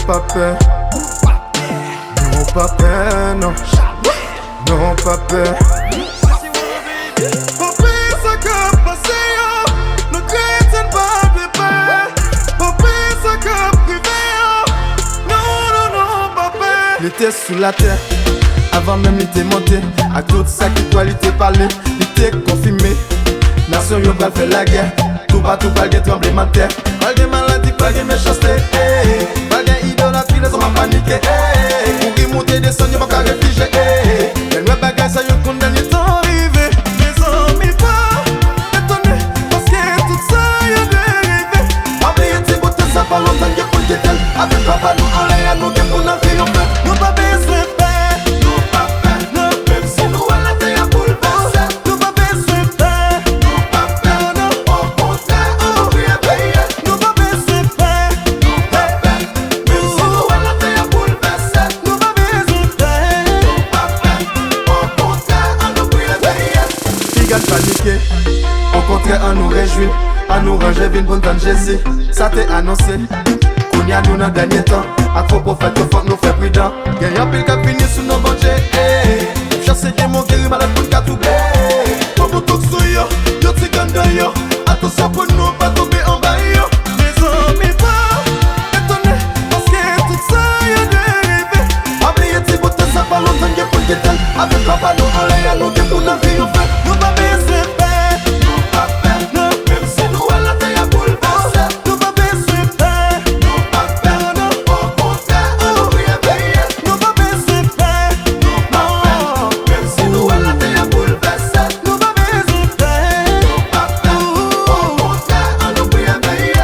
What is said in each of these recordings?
Pas peur, non pas peur, non, non pas peur. Papi, ça qu'a passé, nous chrétiens pas de peur. Papi, ça qu'a privé, non, non, non, pas peur. Il était sous la terre, avant même il était monté. À toute sa qualité parlé, il était confirmé. Nation yo va faire la guerre, tout pas le tremblement de terre. Pas de maladie, pas de méchanceté, pas de idolâtrie, les hommes ont paniqué. Pour y monter des sons, y'a pas qu'à réfugier. Les nouvelles bagages, ça y'a condamné, ils sont arrivés. Les hommes, ils vont étonner, parce que tout ça y'a dérivé. Oubliez tes beautés, ça pas longtemps qu'il y a pour le détail. Avec papa, nous en l'air, nous qui pour la vie, on peut. Nous pas besoin de paix, nous pas paix, non. Même si nous à la terre, à bouleverser. Nous pas besoin de paix, nous pas paix, non. Au contraire, on nous réveille. Nous pas besoin de paix, nous pas paix. Même si nous à la terre, à bouleverser. Nous pas besoin de paix, nous pas paix. Au contraire, on nous réveille. Figan paniqué, au contraire, on nous réjouit. À nous ranger, vine bonne temps Jésus. Ça t'est annoncé. Qu'on y a nous dans le dernier temps. À trop prophète, faut que nous fassions prudent. Gagnant pile qu'a fini sous nos bonjets. Chasser des mots guéris malade pour le cas tout blé. Pour vous tout sous yo, yo t'y gagne yo. Attention pour nous, pas tomber en bas yo. Les hommes ils vont étonner, parce que tout ça y'a dérivé. Oubliez tes beautés, ça pas longtemps qu'il y a pour le détail. Avec papa nous en l'air, nous qui pour la vie on fait. Nous pas baisser paix, nous pas paix, non. Même si nous à la terre à bouleverser. Nous pas baisser paix, nous pas paix, non. Au contraire, on nous réveille. Nous pas baisser paix, nous pas paix. Même si nous à la terre à bouleverser. Nous pas baisser paix, nous pas paix. Au contraire, on nous réveille.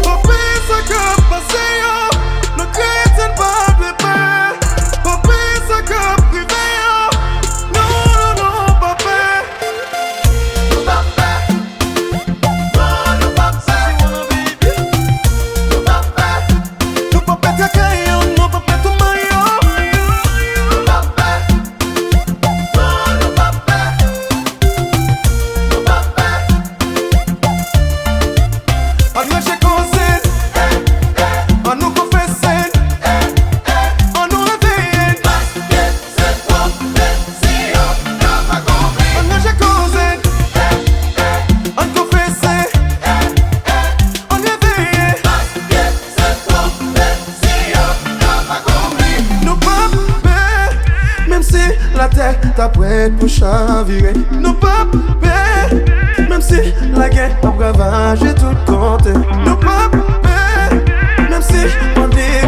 Papi, ça qu'a passé, nous chrétiens pas de paix. Papi, ça qu'a privé, non, non, non, pas paix. Nous pas paix, non, nous pas paix. Nous pas paix, nous pas paix cacaillon, nous pas paix tout maillot. Nous pas paix, non, nous pas paix. Nous pas paix. On nous réconcilie, on nous confesse, on nous réveille. Parce que c'est ton plaisir, t'as pas compris. On nous réconcilie, on confesse, on réveille. Parce que c'est ton plaisir, t'as pas compris. Nous pas paix, même si la terre t'a prête pour chavirer. Nous pas paix, même si la guerre a ravagé tout compte. Nous pas paix, même si on dit